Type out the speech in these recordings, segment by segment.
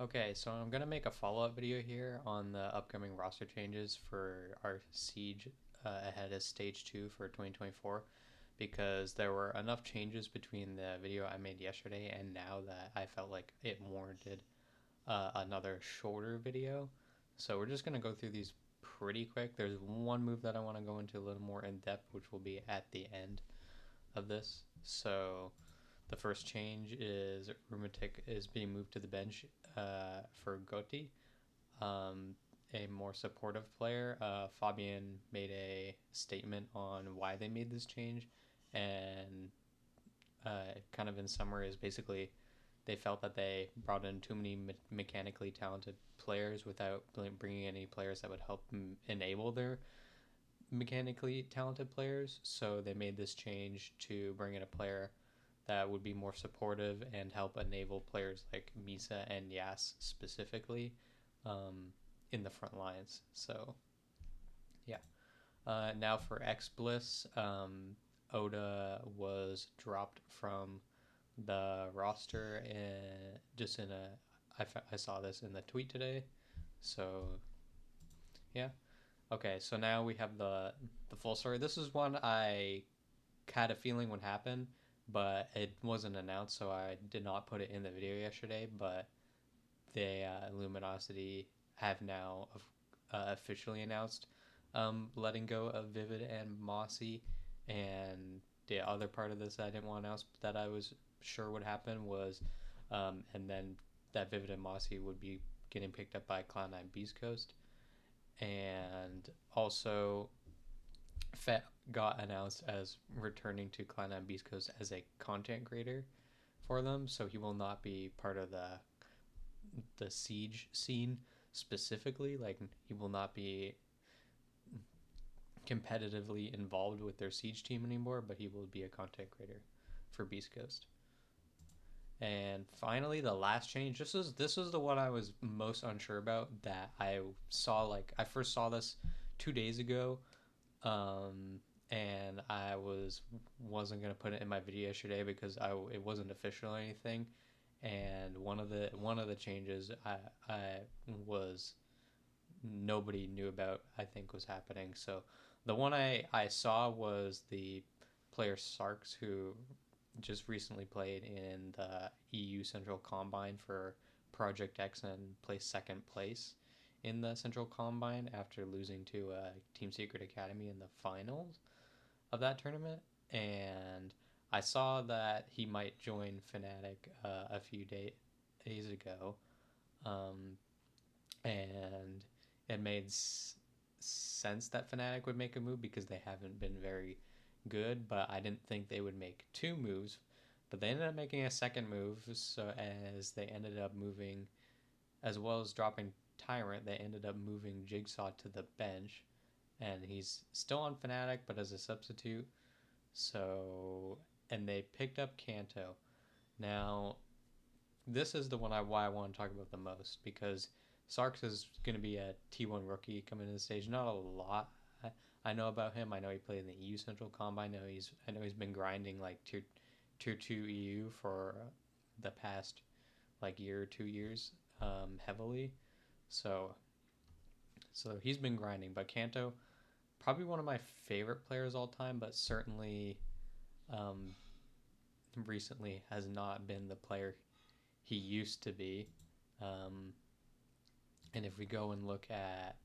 Okay, so I'm gonna make a follow-up video here on the upcoming roster changes for our Siege ahead of Stage 2 for 2024 because there were enough changes between the video I made yesterday and now that I felt like it warranted another shorter video. So we're just gonna go through these pretty quick. There's one move that I want to go into a little more in depth, which will be at the end of this. So the first change is Rumatic is being moved to the bench for Gotti, um, a more supportive player. Fabian made a statement on why they made this change, and kind of in summary is basically they felt that they brought in too many mechanically talented players without bringing any players that would help enable their mechanically talented players. So they made this change to bring in a player that would be more supportive and help enable players like Misa and Yas specifically um, in the front lines. So yeah. Now for Ex-Bliss, Oda was dropped from the roster and just in I saw this in the tweet today. So yeah. Okay, so now we have the full story. This is one I had a feeling would happen, but it wasn't announced, so I did not put it in the video yesterday. But they Luminosity have now officially announced letting go of Vivid and Mossy, and the other part of this that I didn't want to announce that I was sure would happen was, and then that Vivid and Mossy would be getting picked up by Cloud9 Beast Coast, and also Fett got announced as returning to Cloud9 Beast Coast as a content creator for them, so he will not be part of the siege scene specifically. Like he will not be competitively involved with their siege team anymore, but he will be a content creator for Beast Coast. And finally, the last change. This was the one I was most unsure about. That I saw like I first saw this 2 days ago, and I wasn't gonna put it in my video yesterday because it wasn't official or anything. And one of the changes I was nobody knew about, I think, was happening. So the one I saw was the player Sarks, who just recently played in the EU Central Combine for Project X and placed second place in the Central Combine after losing to Team Secret Academy in the finals of that tournament. And I saw that he might join Fnatic a few days ago, um, and it made sense that Fnatic would make a move because they haven't been very good. But I didn't think they would make two moves. But they ended up making a second move, so as they ended up moving, as well as dropping Tyrant, they ended up moving Jigsaw to the bench, and he's still on Fnatic, but as a substitute. So, and they picked up Kanto. Now, this is the one why I want to talk about the most because Sarks is going to be a T1 rookie coming to the stage. Not a lot I know about him. I know he played in the EU Central Combine. I know he's been grinding like tier 2 EU for the past like year or 2 years heavily. So he's been grinding. But Kanto, probably one of my favorite players all time, but certainly um, recently has not been the player he used to be. Um, and if we go and look at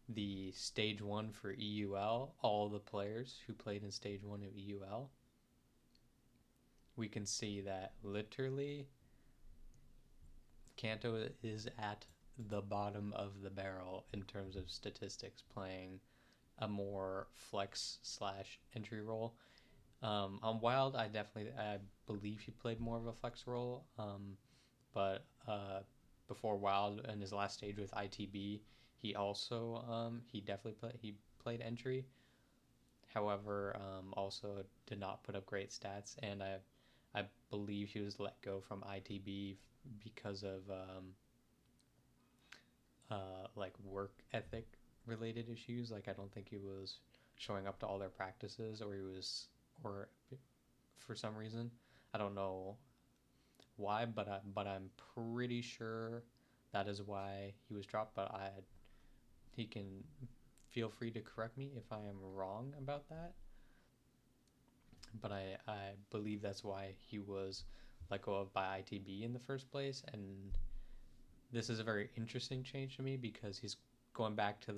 the stage one for EUL, all the players who played in stage one of EUL, we can see that literally Kanto is at the bottom of the barrel in terms of statistics, playing a more flex slash entry role. On Wild, I believe he played more of a flex role, but before Wild and his last stage with ITB, he definitely played entry. However, also did not put up great stats, and I believe he was let go from ITB because of like work ethic related issues. Like I don't think he was showing up to all their practices, or he was, or for some reason, I don't know why, but I'm pretty sure that is why he was dropped. But he can feel free to correct me if I am wrong about that. But I believe that's why he was let go of by ITB in the first place. And this is a very interesting change to me because he's going back to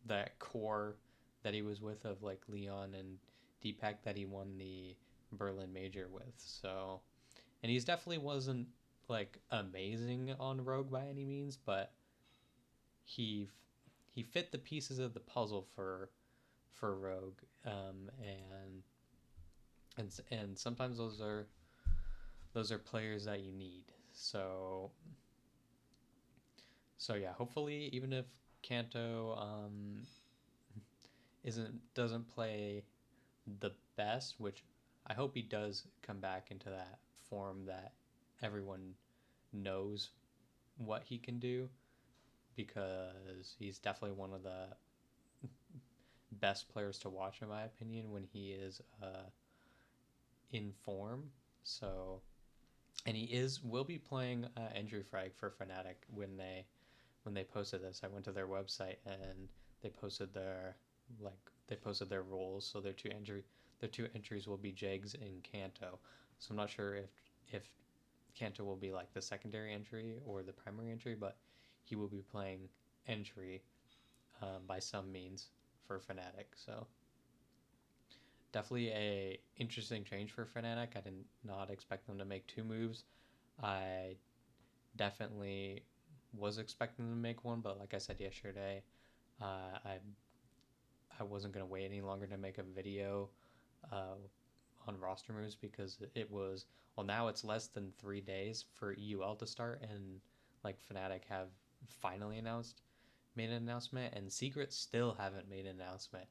that core that he was with of like Leon and Deepak that he won the Berlin Major with. So, and he's definitely wasn't like amazing on Rogue by any means, but he he fit the pieces of the puzzle for Rogue, and sometimes those are players that you need. So yeah, hopefully even if Kanto doesn't play the best, which I hope he does come back into that form that everyone knows what he can do, because he's definitely one of the best players to watch in my opinion when he is in form. So, and he will be playing injury frag for Fnatic when they posted this. I went to their website and they posted their roles. So their two entries will be Jags and Kanto. So I'm not sure if Kanto will be like the secondary entry or the primary entry, but he will be playing entry by some means for Fnatic. So definitely a interesting change for Fnatic. I did not expect them to make two moves. I definitely was expecting them to make one, but like I said yesterday, I wasn't going to wait any longer to make a video on roster moves, because it was, well, now it's less than 3 days for EUL to start, and like Fnatic have finally made an announcement, and Secret still haven't made an announcement.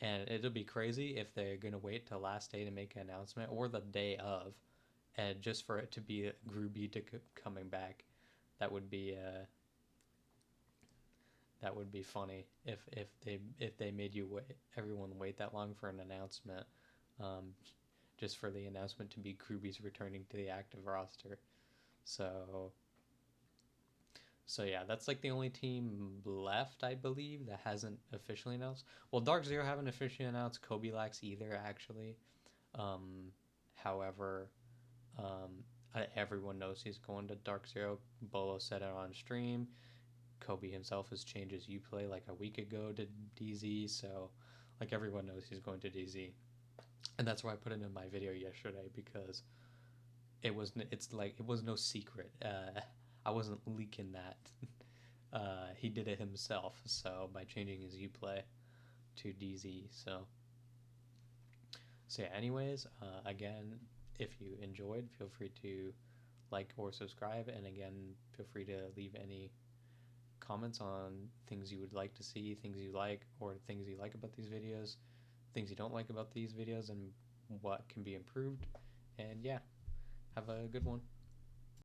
And it'll be crazy if they're going to wait till last day to make an announcement, or the day of, and just for it to be Groovy to coming back. That would be funny if they made everyone wait that long for an announcement, just for the announcement to be Groovy's returning to the active roster. So yeah, that's like the only team left, I believe, that hasn't officially announced. Well, Dark Zero haven't officially announced. Kobe Lax either, actually. However, everyone knows he's going to Dark Zero. Bolo said it on stream. Kobe himself has changed his Uplay like a week ago to DZ, so like everyone knows he's going to DZ. And that's why I put it in my video yesterday, because it was no secret. I wasn't leaking that. He did it himself, so by changing his Uplay to DZ. So yeah, anyways, again, if you enjoyed, feel free to like or subscribe, and again, feel free to leave any comments on things you would like to see, things you like, or things you like about these videos, things you don't like about these videos, and what can be improved. And yeah, have a good one.